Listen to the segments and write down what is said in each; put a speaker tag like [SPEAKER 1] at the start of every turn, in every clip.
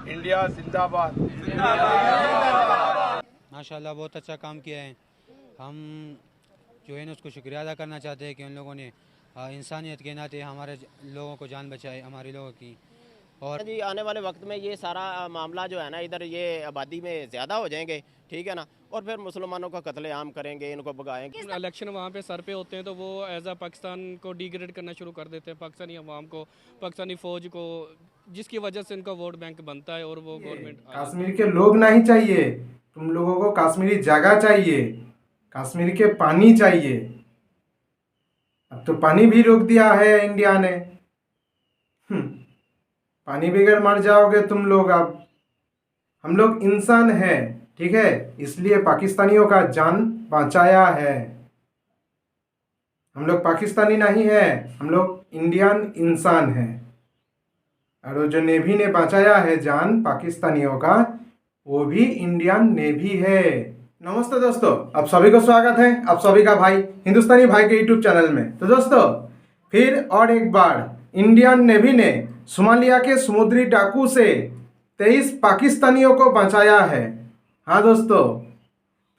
[SPEAKER 1] India जिंदाबाद।
[SPEAKER 2] माशाल्लाह बहुत अच्छा काम किया है। हम जो है ना उसको शुक्रिया अदा करना चाहते हैं कि उन लोगों ने इंसानियत के नाते हमारे लोगों को जान बचाई, हमारे लोगों की। और
[SPEAKER 3] जी आने वाले वक्त में ये सारा मामला जो है ना इधर ये आबादी में ज़्यादा हो जाएंगे, ठीक है ना, और फिर मुसलमानों का कत्लेआम करेंगे, इनको भगाएंगे।
[SPEAKER 4] इलेक्शन वहाँ पे सर पे होते हैं तो वो एज अ पाकिस्तान को डिग्रेड करना शुरू कर देते हैं, पाकिस्तानी अवाम को, पाकिस्तानी फ़ौज को, जिसकी वजह से उनका वोट बैंक बनता है और वो गवर्नमेंट।
[SPEAKER 5] कश्मीर के लोग नहीं चाहिए, तुम लोगों को कश्मीरी जगह चाहिए, कश्मीर के पानी चाहिए। अब तो पानी भी रोक दिया है इंडिया ने। पानी बगैर मर जाओगे तुम लोग। अब हम लोग इंसान हैं, ठीक है, इसलिए पाकिस्तानियों का जान बचाया है। हम लोग पाकिस्तानी नहीं है, हम लोग इंडियन इंसान हैं। और वो जो नेवी ने बचाया है जान पाकिस्तानियों का, वो भी इंडियन नेवी है। नमस्ते दोस्तों, आप सभी को स्वागत है, आप सभी का भाई हिंदुस्तानी भाई के यूट्यूब चैनल में। तो दोस्तों फिर और एक बार इंडियन नेवी ने सोमालिया के समुद्री डाकू से 23 पाकिस्तानियों को बचाया है। हाँ दोस्तों,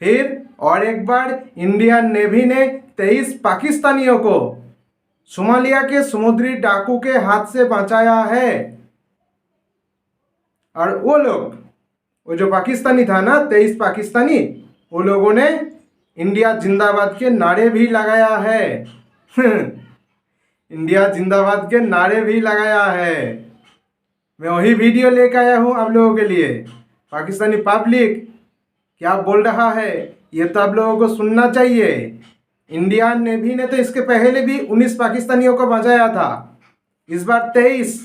[SPEAKER 5] फिर और एक बार इंडियन नेवी ने 23 पाकिस्तानियों को सोमालिया के समुद्री डाकू के हाथ से बचाया है। और वो लोग, वो जो पाकिस्तानी था ना, 23 पाकिस्तानी, वो लोगों ने इंडिया जिंदाबाद के नारे भी लगाया है। इंडिया जिंदाबाद के नारे भी लगाया है। मैं वही वीडियो लेकर आया हूँ आप लोगों के लिए। पाकिस्तानी पब्लिक क्या बोल रहा है ये तो आप लोगों को सुनना चाहिए। इंडियन नेवी ने तो इसके पहले भी 19 पाकिस्तानियों को बचाया था, इस बार 23।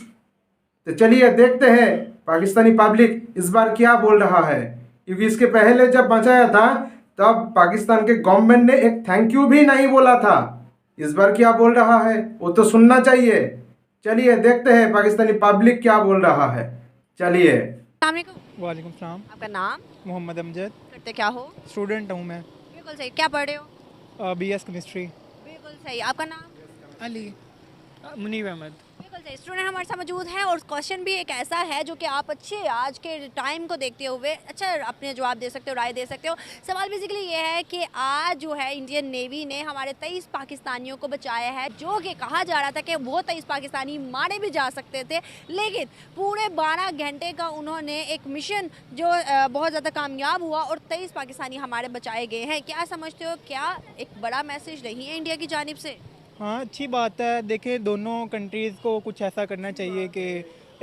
[SPEAKER 5] तो चलिए देखते हैं पाकिस्तानी पब्लिक इस बार क्या बोल रहा है, क्योंकि इसके पहले जब बचाया था तब पाकिस्तान के गवर्नमेंट ने एक थैंक यू भी नहीं बोला था। इस बार क्या बोल रहा है वो तो सुनना चाहिए। चलिए देखते हैं पाकिस्तानी पब्लिक क्या बोल रहा है। चलिए।
[SPEAKER 6] वालेकुम सलाम।
[SPEAKER 7] आपका नाम?
[SPEAKER 6] मोहम्मद अमजद।
[SPEAKER 7] करते क्या हो?
[SPEAKER 6] स्टूडेंट हूँ मैं।
[SPEAKER 7] बिल्कुल सही। क्या पढ़ रहे हो?
[SPEAKER 6] BS chemistry.
[SPEAKER 7] बिल्कुल सही। आपका नाम?
[SPEAKER 6] अली।
[SPEAKER 4] मुनीब अहमद।
[SPEAKER 7] बिल्कुल सही। स्टूडेंट हमारे साथ मौजूद हैं और क्वेश्चन भी एक ऐसा है जो कि आप अच्छे आज के टाइम को देखते हुए अच्छा अपने जवाब दे सकते हो, राय दे सकते हो। सवाल बेसिकली ये है कि आज जो है इंडियन नेवी ने हमारे 23 पाकिस्तानियों को बचाया है, जो कि कहा जा रहा था कि वो 23 पाकिस्तानी मारे भी जा सकते थे, लेकिन पूरे 12 घंटे का उन्होंने एक मिशन जो बहुत ज़्यादा कामयाब हुआ और 23 पाकिस्तानी हमारे बचाए गए हैं। क्या समझते हो, क्या एक बड़ा मैसेज नहीं है इंडिया की जानिब से?
[SPEAKER 6] हाँ, अच्छी बात है। देखिए, दोनों कंट्रीज़ को कुछ ऐसा करना चाहिए कि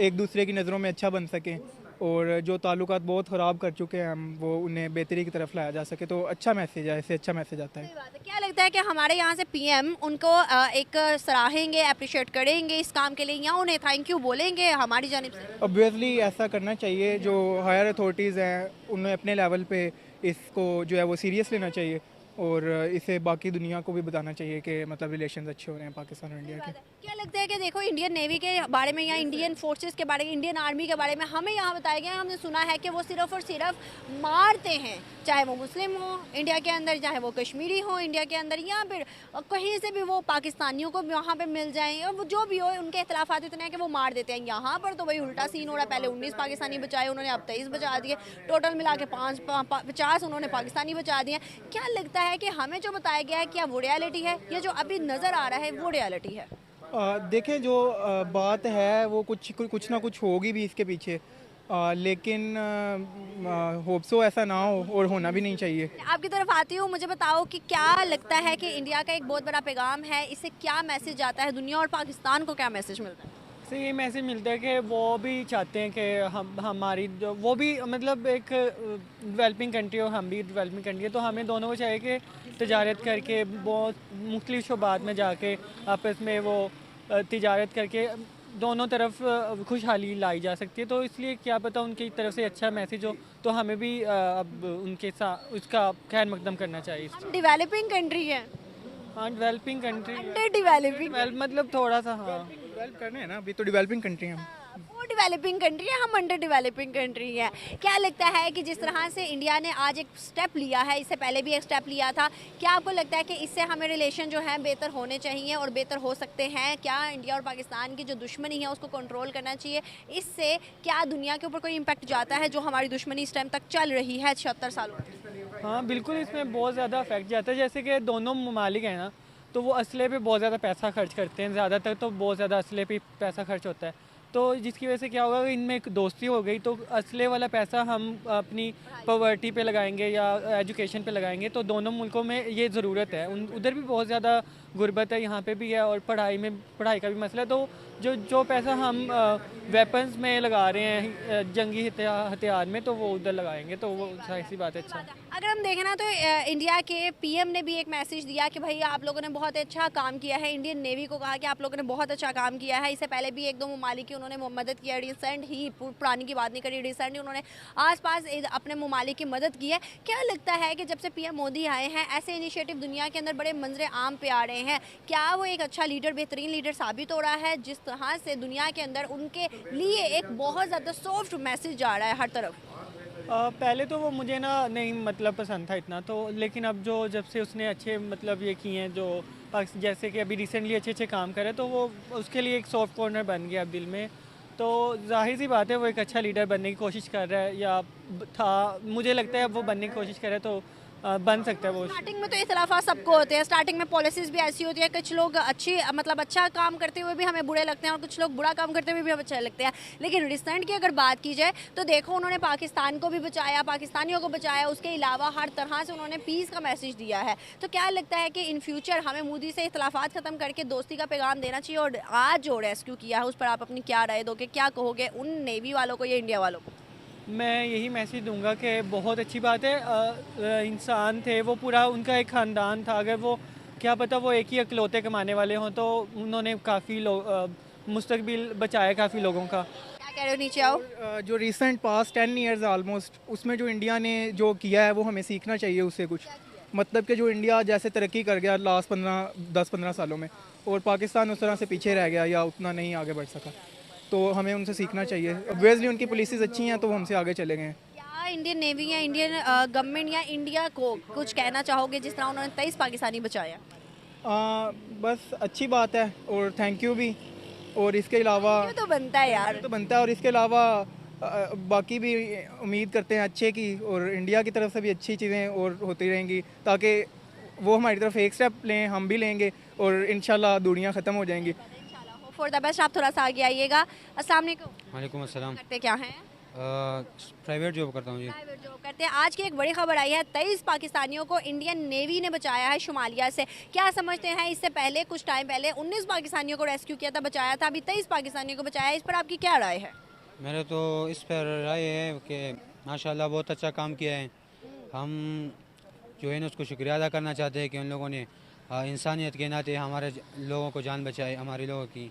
[SPEAKER 6] एक दूसरे की नज़रों में अच्छा बन सकें, और जो ताल्लुकात बहुत ख़राब कर चुके हैं हम, वो उन्हें बेहतरी की तरफ लाया जा सके। तो अच्छा मैसेज है, इससे अच्छा मैसेज आता है।
[SPEAKER 7] सही बात है। क्या लगता है कि हमारे यहाँ से पीएम उनको एक सराहेंगे, अप्रिशिएट करेंगे इस काम के लिए, या उन्हें थैंक यू बोलेंगे हमारी जानिब से?
[SPEAKER 6] ऑब्वियसली ऐसा करना चाहिए। जो हायर अथॉरिटीज़ हैं उन्हें अपने लेवल पे इसको जो है वो सीरियस लेना चाहिए, और इसे बाकी दुनिया को भी बताना चाहिए कि मतलब रिलेशंस अच्छे हो रहे हैं पाकिस्तान और इंडिया के।
[SPEAKER 7] क्या लगता है कि देखो इंडियन नेवी के बारे में या इंडियन फोर्सेस के बारे में, इंडियन आर्मी के बारे में हमें यहाँ बताया गया है, हमने सुना है कि वो सिर्फ और सिर्फ मारते हैं, चाहे वो मुस्लिम हो इंडिया के अंदर, चाहे वो कश्मीरी हो इंडिया के अंदर, या फिर कहीं से भी वो पाकिस्तानियों को वहाँ पर मिल जाएँ, और वो जो भी हो उनके इख्तलाफात इतने हैं कि वो मार देते हैं। यहाँ पर तो वही उल्टा सीन हो रहा है। पहले 19 पाकिस्तानी बचाए उन्होंने, अब 23 बचा दिए, टोटल मिला के 50 उन्होंने पाकिस्तानी बचा दिए। क्या लगता है कि हमें जो बताया गया है क्या वो रियलिटी है, ये जो अभी नज़र आ रहा है वो रियलिटी है?
[SPEAKER 6] देखें, जो बात है वो कुछ ना कुछ होगी भी इसके पीछे, लेकिन होप सो ऐसा ना हो, और होना भी नहीं चाहिए।
[SPEAKER 7] आपकी तरफ आती हूँ, मुझे बताओ कि क्या लगता है कि इंडिया का एक बहुत बड़ा पैगाम है, इससे क्या मैसेज आता है दुनिया और पाकिस्तान को, क्या मैसेज मिलता है?
[SPEAKER 4] से ये मैसेज मिलता है कि वो भी चाहते हैं कि हमारी वो भी मतलब एक डेवलपिंग कंट्री हो, हम भी डेवलपिंग कंट्री है, तो हमें दोनों को चाहिए कि तजारत करके बहुत मुख्तलिफ शोबात में जाके आपस में वो तजारत करके दोनों तरफ खुशहाली लाई जा सकती है। तो इसलिए क्या पता उनकी तरफ से अच्छा मैसेज हो, तो हमें भी अब उनके साथ उसका खैर मकदम करना चाहिए।
[SPEAKER 7] डेवलपिंग कंट्री है।
[SPEAKER 4] हाँ, डेवलपिंग कंट्री,
[SPEAKER 7] डेवलपिंग
[SPEAKER 4] मतलब थोड़ा सा, हाँ
[SPEAKER 6] डेवलप करने हैं ना, अभी तो डेवलपिंग कंट्री हैं।
[SPEAKER 7] वो डेवलपिंग कंट्री है, हम अंडर डेवलपिंग कंट्री है। क्या लगता है कि जिस तरह से इंडिया ने आज एक स्टेप लिया है, इससे पहले भी एक स्टेप लिया था, क्या आपको लगता है कि इससे हमें रिलेशन जो है बेहतर होने चाहिए और बेहतर हो सकते हैं? क्या इंडिया और पाकिस्तान की जो दुश्मनी है उसको कंट्रोल करना चाहिए? इससे क्या दुनिया के ऊपर कोई इम्पैक्ट जाता है जो हमारी दुश्मनी इस टाइम तक चल रही है 76 सालों में?
[SPEAKER 4] हाँ बिल्कुल, इसमें बहुत ज़्यादा इफेक्ट जाता है। जैसे कि दोनों ममालिक हैं ना, तो वो असले पे बहुत ज़्यादा पैसा खर्च करते हैं, ज़्यादातर तो बहुत ज़्यादा असले पे पैसा खर्च होता है। तो जिसकी वजह से क्या होगा, इनमें एक दोस्ती हो गई तो असले वाला पैसा हम अपनी पॉवर्टी पे लगाएंगे या एजुकेशन पे लगाएंगे, तो दोनों मुल्कों में ये ज़रूरत है। उधर भी बहुत ज़्यादा गुर्बत है, यहाँ पे भी है, और पढ़ाई का भी मसला है। तो जो पैसा हम वेपन्स में लगा रहे हैं, जंगी हथियार में, तो वो उधर लगाएंगे, तो वो सही सी बात है। अच्छा,
[SPEAKER 7] अगर हम देखें ना तो इंडिया के पीएम ने भी एक मैसेज दिया कि भाई आप लोगों ने बहुत अच्छा काम किया है। इंडियन नेवी को कहा कि आप लोगों ने बहुत अच्छा काम किया है। इससे पहले भी एक दो ममालिक की उन्होंने मदद किया, रिसेंट ही, पुरानी की बात नहीं करी, रिसेंट ही उन्होंने आसपास अपने ममालिक की मदद की है। क्या लगता है कि जब से पीएम मोदी आए हैं ऐसे इनिशिएटिव दुनिया के अंदर बड़े मंजरे आम पे आ रहे हैं, क्या वो एक अच्छा लीडर, बेहतरीन लीडर साबित हो रहा है? जिस तरह से दुनिया के अंदर उनके लिए एक बहुत ज़्यादा सॉफ्ट मैसेज जा रहा है हर तरफ।
[SPEAKER 4] पहले तो वो मुझे ना नहीं मतलब पसंद था इतना, तो लेकिन अब जब से उसने अच्छे मतलब ये किए हैं, जो जैसे कि अभी रिसेंटली अच्छे काम करे, तो वो उसके लिए एक सॉफ्ट कॉर्नर बन गया अब दिल में। तो जाहिर सी बात है वो एक अच्छा लीडर बनने की कोशिश कर रहा है, या था, मुझे लगता है अब वो बनने की कोशिश कर रहा है, तो बन सकता है वो।
[SPEAKER 7] स्टार्टिंग में तो इख्तलाफात सबको होते हैं, स्टार्टिंग में पॉलिसीज़ भी ऐसी होती है, कुछ लोग अच्छा काम करते हुए भी हमें बुरे लगते हैं और कुछ लोग बुरा काम करते हुए भी हमें अच्छे लगते हैं। लेकिन रिसेंट की अगर बात की जाए तो देखो, उन्होंने पाकिस्तान को भी बचाया, पाकिस्तानियों को बचाया, उसके अलावा हर तरह से उन्होंने पीस का मैसेज दिया है। तो क्या लगता है कि इन फ्यूचर हमें मोदी से इख्तलाफात ख़त्म करके दोस्ती का पैगाम देना चाहिए? और आज जो रेस्क्यू किया है उस पर आप अपनी क्या राय दोगे, क्या कहोगे उन नेवी वालों को या इंडिया वालों को?
[SPEAKER 4] मैं यही मैसेज दूंगा कि बहुत अच्छी बात है, इंसान थे वो, पूरा उनका एक ख़ानदान था। अगर वो, क्या पता वो एक ही अकलौते कमाने वाले हों, तो उन्होंने काफ़ी मुस्तकबिल बचाया काफ़ी लोगों का।
[SPEAKER 7] क्या कह रहे हो, नीचे आओ।
[SPEAKER 6] जो रिसेंट पास 10 ईयर्स ऑलमोस्ट, उसमें जो इंडिया ने जो किया है वो हमें सीखना चाहिए उससे कुछ। मतलब कि जो इंडिया जैसे तरक्की कर गया लास्ट 10-15 सालों में, और पाकिस्तान उस तरह से पीछे रह गया या उतना नहीं आगे बढ़ सका, तो हमें उनसे सीखना चाहिए। ऑब्वियसली उनकी पॉलिसीज़ अच्छी हैं तो वो हमसे आगे चले गए हैं।
[SPEAKER 7] क्या इंडियन नेवी या इंडियन गवर्नमेंट या इंडिया को कुछ कहना चाहोगे जिस तरह उन्होंने 23 पाकिस्तानी बचाया?
[SPEAKER 6] बस अच्छी बात है और थैंक यू भी, और इसके अलावा
[SPEAKER 7] ये तो बनता है यार।
[SPEAKER 6] तो बनता है, और इसके अलावा बाकी भी उम्मीद करते हैं अच्छे की, और इंडिया की तरफ से भी अच्छी चीज़ें और होती रहेंगी, ताकि वो हमारी तरफ एक स्टेप लें, हम भी लेंगे, और इंशाल्लाह दुनिया ख़त्म हो जाएंगी।
[SPEAKER 7] For the best. आप थोड़ा सा आगे आइएगा। अस्सलाम वालेकुम।
[SPEAKER 2] वालेकुम अस्सलाम।
[SPEAKER 7] करते क्या हैं?
[SPEAKER 2] प्राइवेट जॉब करता हूँ जी।
[SPEAKER 7] प्राइवेट जॉब करते हैं। आज की एक बड़ी खबर आई है, 23 पाकिस्तानियों को इंडियन नेवी ने बचाया है शुमालिया से। क्या समझते हैं, इससे पहले कुछ टाइम पहले 19 पाकिस्तानियों को रेस्क्यू किया था, बचाया था, अभी 23 पाकिस्तानियों को बचाया, इस पर आपकी क्या राय है?
[SPEAKER 2] मेरे तो इस पर राय है कि माशाल्लाह बहुत अच्छा काम किया है। हम जो है ना उसको शुक्रिया अदा करना चाहते हैं कि उन लोगों ने इंसानियत के नाते हमारे लोगों को जान बचाई, हमारे लोगों की।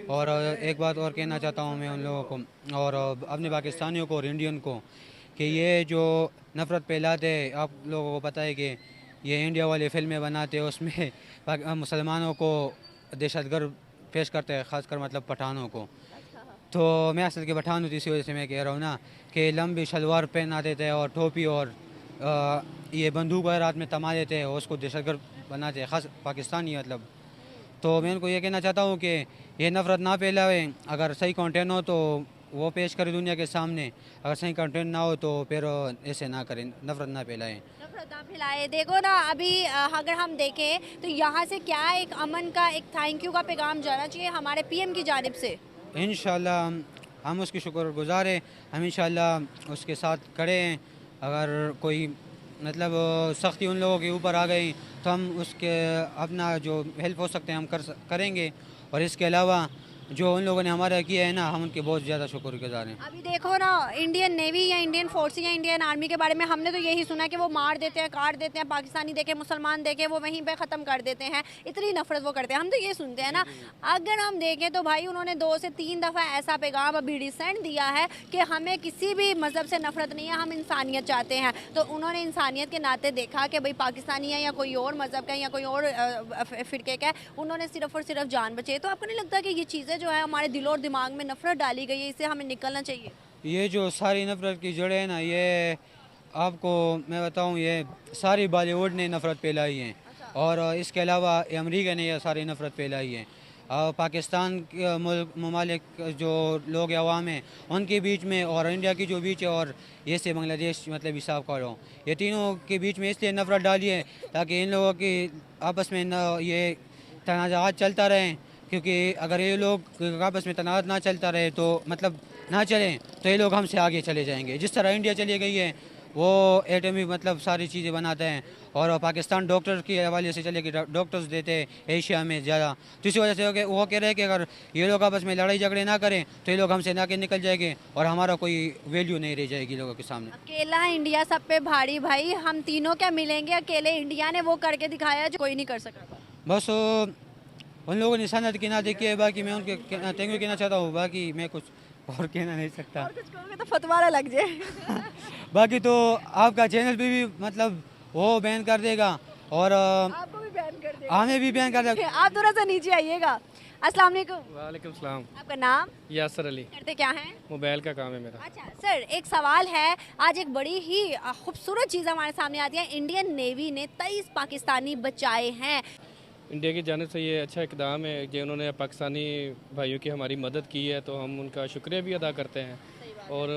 [SPEAKER 2] और एक बात और कहना चाहता हूँ मैं उन लोगों को और अपने पाकिस्तानियों को और इंडियन को कि ये जो नफ़रत फैलाते हैं, आप लोगों को पता है कि ये इंडिया वाले फिल्में बनाते हैं, उसमें मुसलमानों को दहशतगर्द पेश करते हैं, ख़ासकर मतलब पठानों को। तो मैं असल के पठान हूँ, इसी वजह से मैं कह रहा हूँ ना कि लंबी शलवार पहना देते हैं और टोपी और ये बंदूक वगैरह हाथ में थमा देते हैं, उसको दहशतगर्द बनाते हैं, ख़ास पाकिस्तानी मतलब। तो मैं उनको ये कहना चाहता हूँ कि ये नफ़रत ना फैलाए, अगर सही कंटेंट हो तो वो पेश करें दुनिया के सामने, अगर सही कंटेंट ना हो तो फिर ऐसे ना करें, नफ़रत ना फैलाएं।
[SPEAKER 7] नफरत ना फैलाए। देखो ना, अभी अगर हम देखें तो यहाँ से क्या एक अमन का, एक थैंक यू का पैगाम जाना चाहिए हमारे पीएम की जानिब से।
[SPEAKER 2] इंशाल्लाह हम उसकी शुक्रगुज़ार हैं, हम इंशाल्लाह उसके साथ खड़े हैं। अगर कोई मतलब सख्ती उन लोगों के ऊपर आ गई तो हम उसके अपना जो हेल्प हो सकते हैं हम करेंगे। और इसके अलावा जो उन लोगों ने हमारा किया है ना, हम उनके बहुत ज़्यादा शुक्रगुज़ार हैं।
[SPEAKER 7] अभी देखो ना, इंडियन नेवी या इंडियन फोर्स या इंडियन आर्मी के बारे में हमने तो यही सुना कि वो मार देते हैं, काट देते हैं, पाकिस्तानी देखे, मुसलमान देखे, वो वहीं पे ख़त्म कर देते हैं, इतनी नफरत वो करते हैं, हम तो ये सुनते हैं ना। अगर हम देखें तो भाई उन्होंने 2 से 3 दफ़ा ऐसा पैगाम अभी रिसेंट दिया है कि हमें किसी भी मज़हब से नफरत नहीं है, हम इंसानियत चाहते हैं। तो उन्होंने इंसानियत के नाते देखा कि भाई पाकिस्तानी है या कोई और मज़हब का या कोई और फ़िरके का है, उन्होंने सिर्फ़ और सिर्फ जान बचाई। तो आपको नहीं लगता कि ये चीज़ें चीज़ें जो है हमारे दिल और दिमाग में नफरत डाली गई है, इससे हमें निकलना चाहिए।
[SPEAKER 2] ये जो सारी नफ़रत की जड़ें हैं ना, ये आपको मैं बताऊं, ये सारी बॉलीवुड ने नफ़रत फैलाई है और इसके अलावा अमेरिका ने ये सारी नफ़रत फैलाई है। पाकिस्तान के ममालिक जो लोग अवाम हैं उनके बीच में और इंडिया की जो बीच है और ये से बांग्लादेश मतलब हिसाब कर रहा हूँ, ये तीनों के बीच में इसलिए नफ़रत डाली है ताकि इन लोगों की आपस में ये तनाज़ात चलता रहें, क्योंकि अगर ये लोग आपस में तनाज़ ना चलता रहे तो मतलब ना चलें तो ये लोग हमसे आगे चले जाएंगे। जिस तरह इंडिया चली गई है वो एटमी मतलब सारी चीज़ें बनाते हैं और पाकिस्तान डॉक्टर के हवाले से चले कि डॉक्टर्स देते हैं एशिया में ज़्यादा, तो इसी वजह से वो कह रहे हैं कि अगर ये लोग आपस में लड़ाई झगड़े ना करें तो ये लोग हमसे ना के निकल जाएंगे और हमारा कोई वैल्यू नहीं रह जाएगी लोगों के सामने।
[SPEAKER 7] अकेला इंडिया सब पे भारी भाई, हम तीनों क्या मिलेंगे, अकेले इंडिया ने वो करके दिखाया जो कोई नहीं कर सकता।
[SPEAKER 2] बस उन लोगों ने सनत की ना देखी है, बाकी मैं उनके थैंक यू कहना चाहता हूँ, बाकी मैं कुछ और कहना नहीं सकता।
[SPEAKER 7] और कुछ कहोगे तो फतवा लग जाए।
[SPEAKER 2] बाकी तो आपका चैनल पे भी मतलब वो बैन कर देगा और
[SPEAKER 7] आपको भी बैन कर देगा,
[SPEAKER 2] हमें भी बैन कर देगा।
[SPEAKER 7] आप थोड़ा सा नीचे आइएगा। अस्सलाम वालेकुम।
[SPEAKER 1] वालेकुम सलाम।
[SPEAKER 7] आपका नाम?
[SPEAKER 1] यासर अली।
[SPEAKER 7] करते क्या हैं?
[SPEAKER 1] मोबाइल का काम है मेरा।
[SPEAKER 7] अच्छा सर, एक सवाल है, आज एक बड़ी ही खूबसूरत चीज़ हमारे सामने आती है, इंडियन नेवी ने 23 पाकिस्तानी बचाए हैं।
[SPEAKER 1] इंडिया की जानिब से ये अच्छा इकदाम है कि उन्होंने पाकिस्तानी भाइयों की हमारी मदद की है, तो हम उनका शुक्रिया भी अदा करते हैं और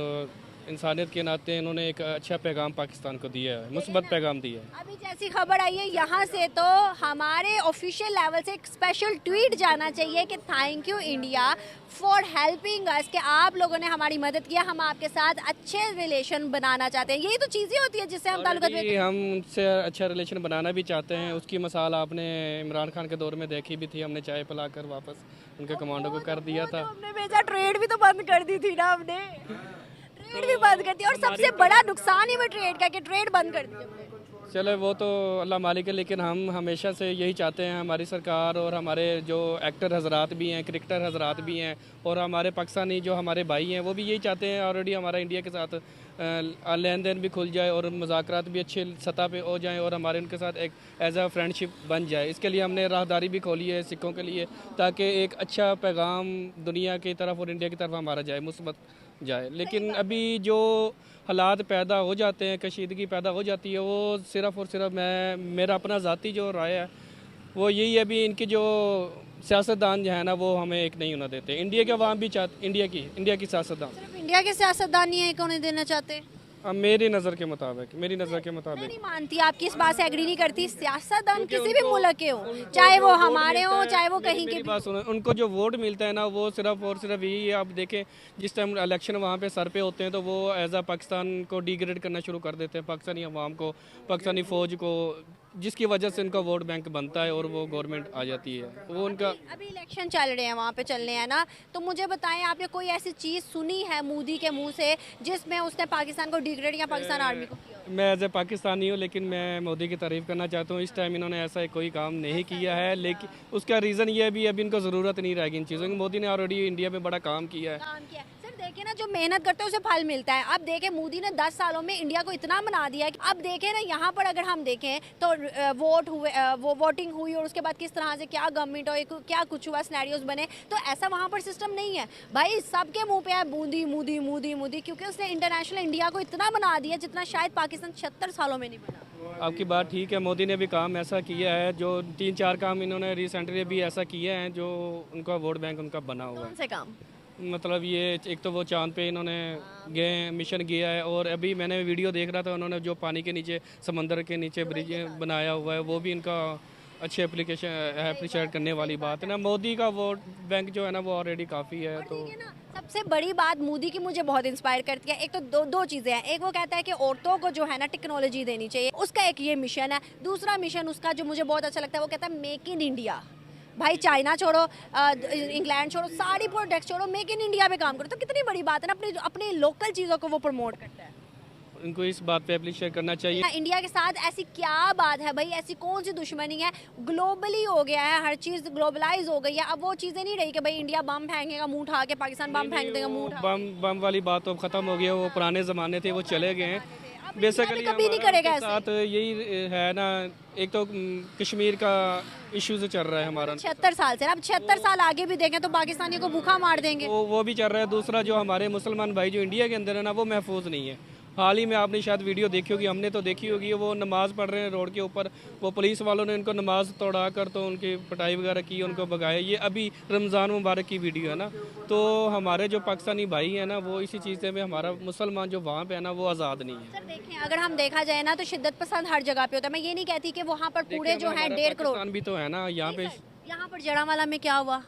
[SPEAKER 1] इंसानियत के नाते इन्होंने एक अच्छा पैगाम पाकिस्तान को दिया है, मुस्बत पैगाम दिया है।
[SPEAKER 7] अभी जैसी खबर आई है यहाँ से तो हमारे ऑफिशियल लेवल से एक स्पेशल ट्वीट जाना चाहिए कि thank you India for helping us, कि आप लोगों ने हमारी मदद किया, हम आपके साथ अच्छे रिलेशन बनाना चाहते हैं। यही तो चीज़ें होती है जिससे हम ताल्लुकात
[SPEAKER 1] Already हम उनसे अच्छा रिलेशन बनाना भी चाहते हैं। उसकी मिसाल आपने इमरान खान के दौर में देखी भी थी, हमने चाय पिलाकर वापस उनके कमांडो को कर दिया था।
[SPEAKER 7] हमने भेजा, ट्रेड भी तो बंद कर दी थी ना हमने, ट्रेड भी बंद कर दी और सबसे बड़ा नुकसान ही में ट्रेड का कि ट्रेड बंद कर दी हमने।
[SPEAKER 1] चले वो तो अल्लाह मालिक है, लेकिन हम हमेशा से यही चाहते हैं, हमारी सरकार और हमारे जो एक्टर हजरात भी हैं, क्रिकेटर हजरात भी हैं और हमारे पाकिस्तानी जो हमारे भाई हैं वो भी यही चाहते हैं ऑलरेडी हमारा इंडिया के साथ लेन देन भी खुल जाए और मुज़ाकरात भी अच्छे सतह पे हो जाएं और हमारे उनके साथ एक एज अ फ्रेंडशिप बन जाए। इसके लिए हमने राहदारी भी खोली है सिखों के लिए, ताकि एक अच्छा पैगाम दुनिया की तरफ और इंडिया की तरफ हमारा जाए, मुस्बत जाए। लेकिन अभी जो हालात पैदा हो जाते हैं, कशीदगी पैदा हो जाती है, वो सिर्फ़ और सिर्फ मेरा अपना ज़ाती जो राय है वो यही है, अभी इनकी जो सियासतदान जो है ना वो हमें एक नहीं होना देते। इंडिया के अवाम भी चाहते, इंडिया की सियासतदान,
[SPEAKER 7] सिर्फ इंडिया के सियासतदान ही है कि उन्हें देना चाहते।
[SPEAKER 1] अब मेरी नज़र के मुताबिक
[SPEAKER 7] मैं नहीं मानती, आपकी इस बात से एग्री नहीं करती। सियासतदान किसी भी मुल्क के हो, चाहे वो हमारे हो चाहे वो कहीं के
[SPEAKER 1] मेरी
[SPEAKER 7] भी।
[SPEAKER 1] बात सुनो, उनको जो वोट मिलता है ना वो सिर्फ और सिर्फ यही है। आप देखें जिस टाइम इलेक्शन वहाँ पे सर पे होते हैं तो वो एज आ पाकिस्तान को डिग्रेड करना शुरू कर देते हैं, पाकिस्तानी अवाम को, पाकिस्तानी फ़ौज को, जिसकी वजह से उनका वोट बैंक बनता है और वो गवर्नमेंट आ जाती है। वो उनका
[SPEAKER 7] अभी इलेक्शन चल रहे हैं, वहाँ पे चलने हैं ना, तो मुझे बताएं आपने कोई ऐसी चीज़ सुनी है मोदी के मुंह से जिसमें उसने पाकिस्तान को डिग्रेड या पाकिस्तान आर्मी को किया?
[SPEAKER 1] मैं एज ए पाकिस्तानी हूँ, लेकिन मैं मोदी की तारीफ़ करना चाहता हूँ। इस टाइम इन्होंने ऐसा कोई काम नहीं किया है, लेकिन उसका रीज़न ये भी अभी इनको ज़रूरत नहीं रहेगी इन चीज़ों की। मोदी ने ऑलरेडी इंडिया में बड़ा काम किया है।
[SPEAKER 7] काम किया। सर देखिए ना, जो मेहनत करते हैं उसे फल मिलता है। अब देखें मोदी ने 10 सालों में इंडिया को इतना बना दिया है कि अब देखें ना, यहाँ पर अगर हम देखें तो वोट हुए, वो वोटिंग हुई और उसके बाद किस तरह से क्या गवर्नमेंट और क्या कुछ हुआ, सिनेरियोज बने, तो ऐसा वहाँ पर सिस्टम नहीं है भाई। सबके मुंह पे है मोदी मोदी मोदी मोदी, क्योंकि उसने इंटरनेशनल इंडिया को इतना बना दिया जितना शायद पाकिस्तान 76 सालों में नहीं बना।
[SPEAKER 1] आपकी बात ठीक है, मोदी ने भी काम ऐसा किया है, जो 3-4 काम इन्होंने रिसेंटली भी ऐसा किए हैं जो उनका वोट बैंक उनका बना हुआ है।
[SPEAKER 7] कौन से काम?
[SPEAKER 1] मतलब ये एक तो वो चांद पे इन्होंने गए मिशन किया है, और अभी मैंने वीडियो देख रहा था उन्होंने जो पानी के नीचे, समंदर के नीचे ब्रिज बनाया हुआ है, वो भी इनका अच्छे अप्रिशिएट करने वाली बात है ना। मोदी का वोट बैंक जो है ना वो ऑलरेडी काफ़ी है। तो
[SPEAKER 7] ठीक है ना, सबसे बड़ी बात मोदी की मुझे बहुत इंस्पायर करती है। एक तो दो चीज़ें हैं, एक वो कहता है कि औरतों को जो है ना टेक्नोलॉजी देनी चाहिए, उसका एक ये मिशन है। दूसरा मिशन उसका जो मुझे बहुत अच्छा लगता है वो कहता है मेक इन इंडिया। भाई चाइना छोड़ो, इंग्लैंड छोड़ो, सारी प्रोडक्ट्स छोड़ो, मेक इन इंडिया पे काम करो। तो कितनी बड़ी बात है ना, अपनी लोकल चीज़ों को वो प्रमोट करता है।
[SPEAKER 1] इनको इस बात पे अप्रिशिएट करना चाहिए।
[SPEAKER 7] इंडिया के साथ ऐसी क्या बात है भाई, ऐसी कौन सी दुश्मनी है? ग्लोबली हो गया है, हर चीज़ ग्लोबलाइज हो गई है। अब वो चीज़ें नहीं रही कि भाई इंडिया बम फेंकेगा मुंह उठा के, पाकिस्तान बम फेंक देगा मुंह उठा के।
[SPEAKER 1] बम वाली बात तो ख़त्म हो गई है, वो पुराने ज़माने थे, वो चले गए हैं। बेसिकली
[SPEAKER 7] कभी नहीं करेगा ऐसे।
[SPEAKER 1] साथ यही है ना, एक तो कश्मीर का इश्यूज चल रहा है हमारा
[SPEAKER 7] 76 साल से, अब 76 साल आगे भी देखें तो पाकिस्तानियों को भूखा मार देंगे।
[SPEAKER 1] वो भी चल रहा है। दूसरा जो हमारे मुसलमान भाई जो इंडिया के अंदर है ना, वो महफूज नहीं है। हाल ही में आपने शायद वीडियो देखी होगी, हमने तो देखी होगी, वो नमाज़ पढ़ रहे हैं रोड के ऊपर, वो पुलिस वालों ने उनको नमाज़ तोड़ा कर तो उनकी पिटाई वगैरह की, उनको भगाया। ये अभी रमज़ान मुबारक की वीडियो है ना। तो हमारे जो पाकिस्तानी भाई हैं ना, वो इसी चीज़ में हमारा मुसलमान जो वहाँ पे है ना, वो आज़ाद नहीं है।
[SPEAKER 7] सर देखें, अगर हम देखा जाए ना तो शिद्दत पसंद हर जगह पे होता है। मैं ये नहीं कहती कि वहाँ पर पूरे जो हैं 1.5 करोड़,
[SPEAKER 1] पाकिस्तान भी तो है ना यहाँ पे।
[SPEAKER 7] यहाँ पर जड़ावाला में क्या हुआ,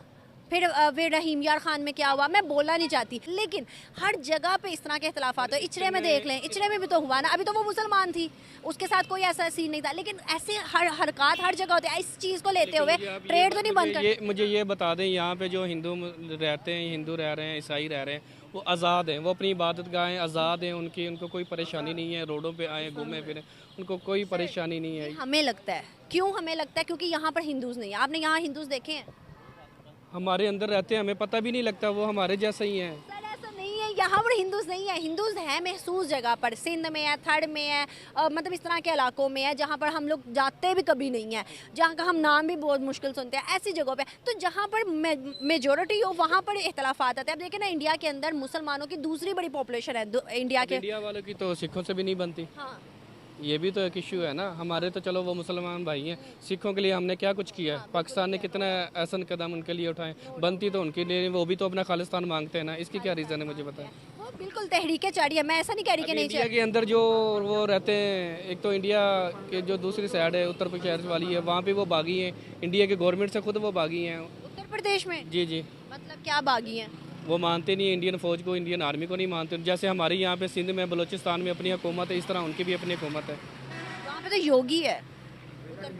[SPEAKER 7] फिर रहीम यार खान में क्या हुआ, मैं बोलना नहीं चाहती, लेकिन हर जगह पे इस तरह के इख्तलाफात है। इचरे में देख लें, इचरे में भी तो हुआ ना, अभी तो वो मुसलमान थी, उसके साथ कोई ऐसा सीन नहीं था, लेकिन ऐसे हर हरकत हर जगह होते हैं। इस चीज़ को लेते हुए ट्रेड तो नहीं बंद कर।
[SPEAKER 1] मुझे ये बता दें, यहाँ पे जो हिंदू रहते हैं, हिंदू रह रहे हैं, ईसाई रह रहे हैं, वो आज़ाद हैं, वो अपनी इबादत गाहें आज़ाद हैं उनकी, उनको कोई परेशानी नहीं है, रोडों पे आए घूमे फिरें, उनको कोई परेशानी नहीं है।
[SPEAKER 7] हमें लगता है, क्यों हमें लगता है, क्योंकि यहाँ पर हिंदूज नहीं है। आपने यहाँ हिंदूज देखे हैं?
[SPEAKER 1] हमारे अंदर रहते हैं, हमें पता भी नहीं लगता, वो हमारे जैसे ही हैं।
[SPEAKER 7] सर ऐसा नहीं है, यहाँ पर हिंदूज नहीं है। हिंदूज हैं महसूस जगह पर, सिंध में है, थड़ में है, मतलब इस तरह के इलाकों में है जहाँ पर हम लोग जाते भी कभी नहीं है, जहाँ का हम नाम भी बहुत मुश्किल सुनते हैं, ऐसी जगहों पे। तो जहाँ पर मेजोरिटी हो वहाँ पर इख्तलाफात आते हैं। अब देखें ना, इंडिया के अंदर मुसलमानों की दूसरी बड़ी पॉपुलेशन है इंडिया के।
[SPEAKER 1] इंडिया वालों की तो सिखों से भी नहीं बनती।
[SPEAKER 7] हाँ,
[SPEAKER 1] ये भी तो एक इशू है ना। हमारे तो चलो वो मुसलमान भाई हैं, सिखों के लिए हमने क्या कुछ किया है? पाकिस्तान ने कितना ऐसा कदम उनके लिए उठाए, बनती तो उनके लिए, वो भी तो अपना खालिस्तान मांगते हैं ना। इसकी क्या रीज़न है मुझे बताएं।
[SPEAKER 7] वो बिल्कुल तहरीके जारी है, मैं ऐसा नहीं कह रही कि नहीं
[SPEAKER 1] इंडिया के अंदर जो वो रहते हैं, एक तो इंडिया के जो दूसरी साइड है उत्तर प्रदेश वाली है, वहाँ पे वो बागी हैं, इंडिया के गवर्नमेंट से खुद वो बागी हैं।
[SPEAKER 7] उत्तर प्रदेश में
[SPEAKER 1] जी जी,
[SPEAKER 7] मतलब क्या बागी हैं?
[SPEAKER 1] वो मानते नहीं इंडियन फौज को, इंडियन आर्मी को नहीं मानते। जैसे हमारे यहाँ पे सिंध में, बलूचिस्तान में अपनी हुकूमत है, इस तरह उनकी भी अपनी हुकूमत है।
[SPEAKER 7] वहाँ पे तो योगी है।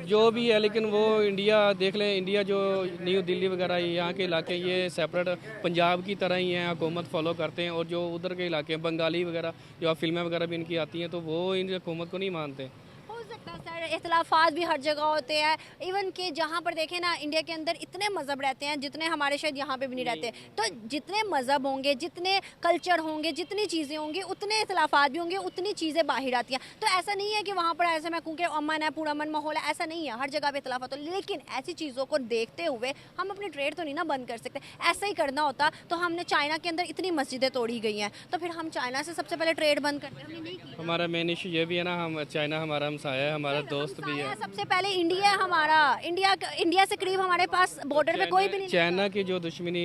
[SPEAKER 1] जो भी है, लेकिन वो इंडिया देख लें, इंडिया जो न्यू दिल्ली वगैरह यहाँ के इलाके, ये सेपरेट पंजाब की तरह ही हैं, हुकूमत फॉलो करते हैं। और जो उधर के इलाके हैं, बंगाली वगैरह, जो फिल्में वगैरह भी इनकी आती हैं, तो वो इन हुकूमत को नहीं मानते।
[SPEAKER 7] हो सकता है सर, इख्तलाफात भी हर जगह होते हैं। इवन कि जहाँ पर देखें ना, इंडिया के अंदर इतने मज़हब रहते हैं जितने हमारे शायद यहाँ पे भी नहीं रहते। तो जितने मज़हब होंगे, जितने कल्चर होंगे, जितनी चीज़ें होंगी, उतने इख्तलाफात भी होंगे, उतनी चीज़ें बाहर आती हैं। तो ऐसा नहीं है कि वहाँ पर ऐसे मैं कहूँ कि अमन है, पूरा अमन माहौल है, ऐसा नहीं है। हर जगह पे इख्तलाफात हो, लेकिन ऐसी चीज़ों को देखते हुए हम अपनी ट्रेड तो नहीं ना बंद कर सकते। ऐसा ही करना होता तो हमने चाइना के अंदर इतनी मस्जिदें तोड़ी गई हैं, तो फिर हम चाइना से सबसे पहले ट्रेड बंद करते, हमने नहीं की।
[SPEAKER 1] हमारा मेन इशू ये भी है ना, हम चाइना हमारा हमसाया है, हमारा दोस्त भी है।
[SPEAKER 7] सबसे पहले इंडिया है हमारा। इंडिया से करीब हमारे पास बॉर्डर पे कोई भी नहीं।
[SPEAKER 1] चाइना की जो दुश्मनी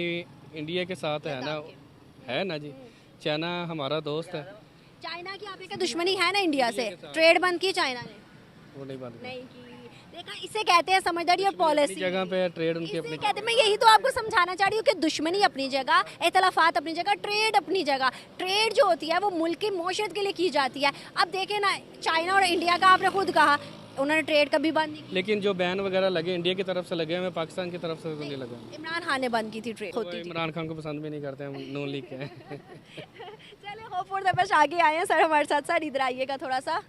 [SPEAKER 1] इंडिया के साथ है ना जी, चाइना हमारा दोस्त है।
[SPEAKER 7] चाइना की आप एक दुश्मनी है ना इंडिया से, ट्रेड बंद की चाइना ने?
[SPEAKER 1] वो नहीं बंद
[SPEAKER 7] नहीं की। देखा, इसे कहते हैं समझदारी और पॉलिसी।
[SPEAKER 1] जगह पे ट्रेड उनकी अपनी
[SPEAKER 7] कहते हैं। मैं यही तो आपको समझाना चाह रही हूँ कि दुश्मनी अपनी जगह, इख्तलाफात अपनी जगह, ट्रेड अपनी जगह। ट्रेड जो होती है वो मुल्क की मौशत के लिए की जाती है। अब देखें ना, चाइना और इंडिया का आपने खुद कहा, उन्होंने ट्रेड कभी बंद नहीं की।
[SPEAKER 1] लेकिन जो बैन वगैरह लगे इंडिया की तरफ से लगे, हमें पाकिस्तान की तरफ से तो नहीं लगे।
[SPEAKER 7] इमरान खान ने बंद की थी ट्रेड।
[SPEAKER 1] वो इमरान खान को पसंद भी नहीं करते, हम नून लीग के हैं।
[SPEAKER 7] चले होप फॉर द बेस्ट, आगे आए हैं सर हमारे साथ। सर इधर आइएगा थोड़ा सा।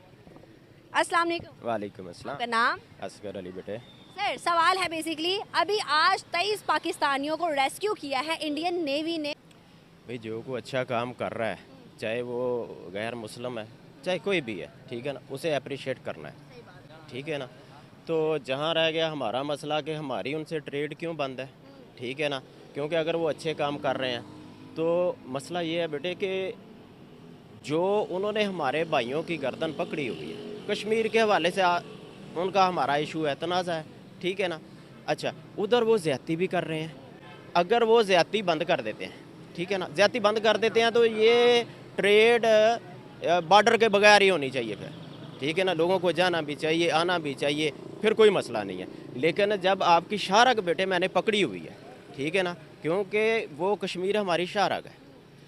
[SPEAKER 7] अस्सलाम वालेकुम।
[SPEAKER 3] वालेकुम अस्सलाम।
[SPEAKER 7] आपका नाम?
[SPEAKER 3] असगर अली बेटे।
[SPEAKER 7] सर सवाल है बेसिकली, अभी आज 23 पाकिस्तानियों को रेस्क्यू किया है इंडियन नेवी ने।
[SPEAKER 3] भाई जो को अच्छा काम कर रहा है, चाहे वो गैर मुस्लिम है, चाहे कोई भी है, ठीक है ना, उसे अप्रिशिएट करना है, ठीक है ना। तो जहाँ रह गया हमारा मसला कि हमारी उनसे ट्रेड क्यों बंद है, ठीक है ना, क्योंकि अगर वो अच्छे काम कर रहे हैं तो मसला ये है बेटे कि जो उन्होंने हमारे भाइयों की गर्दन पकड़ी हुई है, कश्मीर के हवाले से उनका हमारा इशू है, तनाज़ा है, ठीक है ना। अच्छा, उधर वो ज़्यादती भी कर रहे हैं, अगर वो ज़्यादती बंद कर देते हैं, ठीक है ना, ज़्यादती बंद कर देते हैं तो ये ट्रेड बॉर्डर के बगैर ही होनी चाहिए फिर, ठीक है ना। लोगों को जाना भी चाहिए, आना भी चाहिए, फिर कोई मसला नहीं है। लेकिन जब आपकी शाहरग बेटे मैंने पकड़ी हुई है, ठीक है ना, क्योंकि वो कश्मीर हमारी शाहरग है,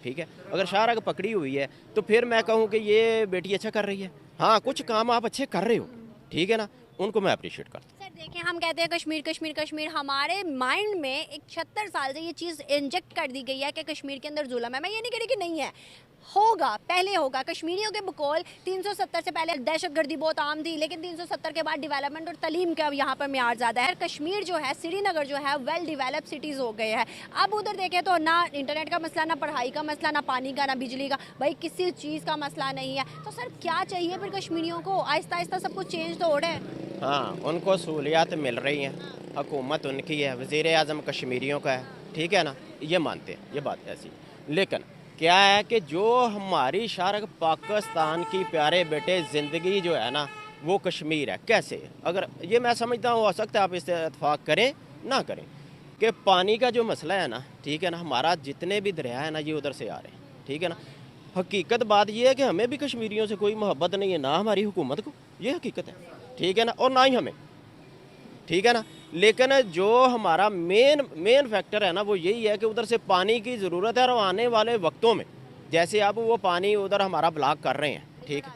[SPEAKER 3] ठीक है, अगर शाहरग पकड़ी हुई है तो फिर मैं कहूँ कि ये बेटी अच्छा कर रही है। हाँ, कुछ काम आप अच्छे कर रहे हो, ठीक है ना, उनको मैं अप्रिशिएट करता हूँ।
[SPEAKER 7] सर देखें, हम कहते हैं कश्मीर कश्मीर कश्मीर, हमारे माइंड में एक 76 साल से ये चीज़ इंजेक्ट कर दी गई है कि कश्मीर के अंदर जुल्म है। मैं ये नहीं कह रही कि नहीं है, होगा, पहले होगा। कश्मीरियों के बकौल 370 से पहले दहशतगर्दी बहुत आम थी, लेकिन 370 के बाद डेवलपमेंट और तलीम का यहाँ पर म्यार ज़्यादा है। कश्मीर जो है, श्रीनगर जो है, वेल डेवलप सिटीज़ हो गए हैं। अब उधर देखें तो ना इंटरनेट का मसला, ना पढ़ाई का मसला, ना पानी का, ना बिजली का, भाई किसी चीज़ का मसला नहीं है। तो सर क्या चाहिए फिर कश्मीरियों को? आहिस्ता आहिस्ता सब कुछ चेंज तो हो रहा है।
[SPEAKER 3] हाँ, उनको सहूलियात मिल रही हैं, हुकूमत उनकी है, वज़ीर आज़म कश्मीरियों का है, ठीक है ना, ये मानते हैं, ये बात ऐसी। लेकिन क्या है कि जो हमारी शारक पाकिस्तान की प्यारे बेटे ज़िंदगी जो है ना, वो कश्मीर है। कैसे? अगर ये मैं समझता हूँ, हो सकता है आप इससे इत्तेफाक करें ना करें, कि पानी का जो मसला है ना, ठीक है ना, हमारा जितने भी दरिया है ना, ये उधर से आ रहे हैं, ठीक है ना। हकीकत बात ये है कि हमें भी कश्मीरियों से कोई मोहब्बत नहीं है, ना हमारी हुकूमत को, ये हकीकत है, ठीक है ना, और ना ही हमें, ठीक है ना। लेकिन जो हमारा मेन फैक्टर है ना, वो यही है कि उधर से पानी की ज़रूरत है, और आने वाले वक्तों में जैसे अब वो पानी उधर हमारा ब्लॉक कर रहे हैं, ठीक है।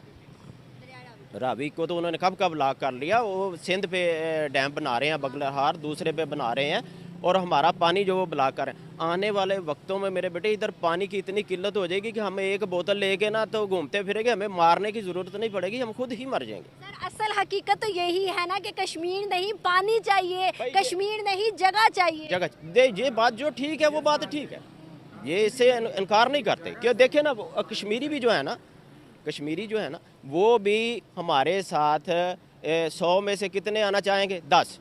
[SPEAKER 3] रावी को तो उन्होंने कब ब्लॉक कर लिया, वो सिंध पे डैम बना रहे हैं, बगलहार दूसरे पे बना रहे हैं, और हमारा पानी जो वो ब्लॉक कर रहे हैं। आने वाले वक्तों में मेरे बेटे इधर पानी की इतनी किल्लत हो जाएगी कि हमें एक बोतल लेके ना तो घूमते फिरेंगे, हमें मारने की ज़रूरत नहीं पड़ेगी, हम खुद ही मर जाएंगे।
[SPEAKER 7] सर असल हकीकत तो यही है ना कि कश्मीर नहीं पानी चाहिए, कश्मीर नहीं जगह चाहिए।
[SPEAKER 3] जगह ये बात जो ठीक है, वो बात ठीक है, ये इससे इनकार नहीं करते। क्यों? देखे ना, कश्मीरी भी जो है ना, कश्मीरी जो है ना, वो भी हमारे साथ 100 में से कितने आना चाहेंगे? 10,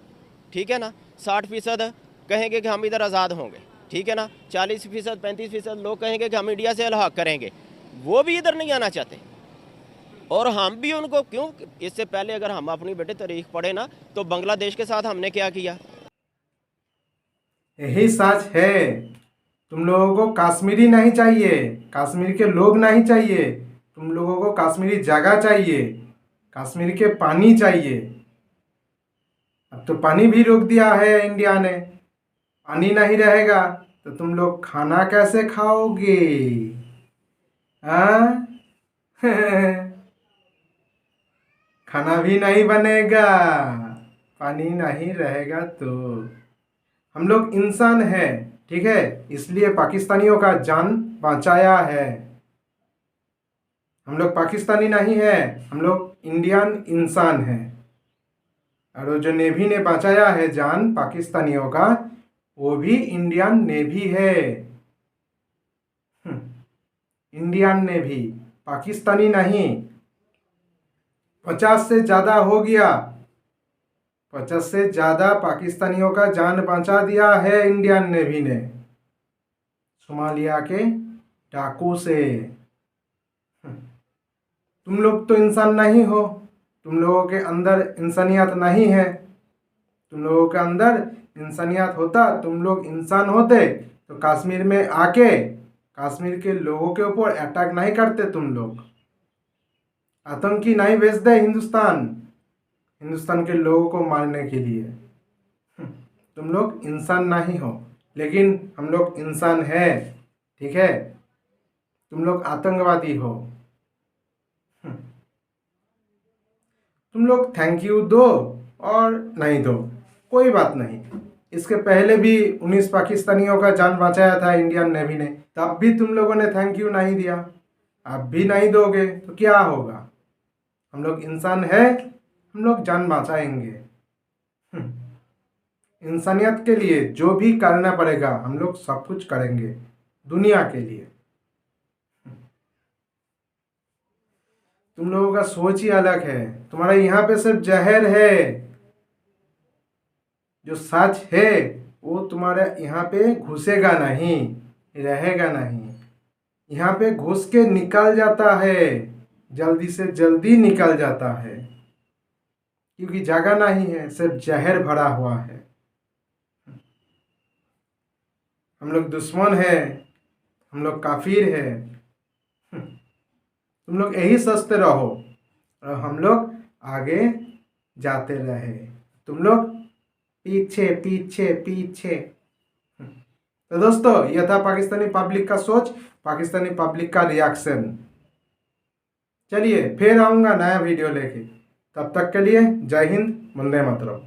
[SPEAKER 3] ठीक है ना। 60% कहेंगे कि हम इधर आज़ाद होंगे, ठीक है ना। 40%, 35% लोग कहेंगे कि हम इंडिया से अलग करेंगे, वो भी इधर नहीं आना चाहते। और हम भी उनको क्यों, इससे पहले अगर हम अपनी बेटे तारीख पढ़े ना, तो बांग्लादेश के साथ हमने क्या किया।
[SPEAKER 5] यही सच है। तुम लोगों को कश्मीरी नहीं चाहिए, कश्मीर के लोग नहीं चाहिए, तुम लोगों को कश्मीरी जगह चाहिए, कश्मीर के पानी चाहिए। अब तो पानी भी रोक दिया है इंडिया ने। पानी नहीं रहेगा तो तुम लोग खाना कैसे खाओगे? हाँ खाना भी नहीं बनेगा, पानी नहीं रहेगा तो। हम लोग इंसान हैं, ठीक है, इसलिए पाकिस्तानियों का जान बचाया है। हम लोग पाकिस्तानी नहीं है, हम लोग इंडियन इंसान हैं। और वो जो नेवी ने बचाया है जान पाकिस्तानियों का, वो भी इंडियन नेवी है। इंडियन नेवी, पाकिस्तानी नहीं। 50 से ज़्यादा हो गया, 50 से ज़्यादा पाकिस्तानियों का जान बचा दिया है इंडियन नेवी ने, सोमालिया के डाकू से। तुम लोग तो इंसान नहीं हो, तुम लोगों के अंदर इंसानियत नहीं है। तुम लोगों के अंदर इंसानियत होता, तुम लोग इंसान होते, तो कश्मीर में आके कश्मीर के लोगों के ऊपर अटैक नहीं करते। तुम लोग आतंकी नहीं भेज दे हिंदुस्तान के लोगों को मारने के लिए। तुम लोग इंसान नहीं हो, लेकिन हम लोग इंसान है, ठीक है। तुम लोग आतंकवादी हो। तुम लोग थैंक यू दो और नहीं दो, कोई बात नहीं। इसके पहले भी 19 पाकिस्तानियों का जान बचाया था इंडियन नेवी ने, तब भी तुम लोगों ने थैंक यू नहीं दिया। अब भी नहीं दोगे तो क्या होगा? हम लोग इंसान है, हम लोग जान बचाएंगे। इंसानियत के लिए जो भी करना पड़ेगा हम लोग सब कुछ करेंगे, दुनिया के लिए। तुम लोगों का सोच ही अलग है। तुम्हारे यहाँ पे सिर्फ जहर है, जो सच है वो तुम्हारे यहाँ पे घुसेगा नहीं, रहेगा नहीं। यहाँ पे घुस के निकल जाता है, जल्दी से जल्दी निकल जाता है, क्योंकि जगह नहीं है, सिर्फ जहर भरा हुआ है। हम लोग दुश्मन है, हम लोग काफिर है। तुम लोग यही सोचते रहो और हम लोग आगे जाते रहे, तुम लोग पीछे पीछे पीछे। तो दोस्तों, यह था पाकिस्तानी पब्लिक का सोच, पाकिस्तानी पब्लिक का रिएक्शन। चलिए फिर आऊँगा नया वीडियो लेके, तब तक के लिए जय हिंद, वंदे मातरम।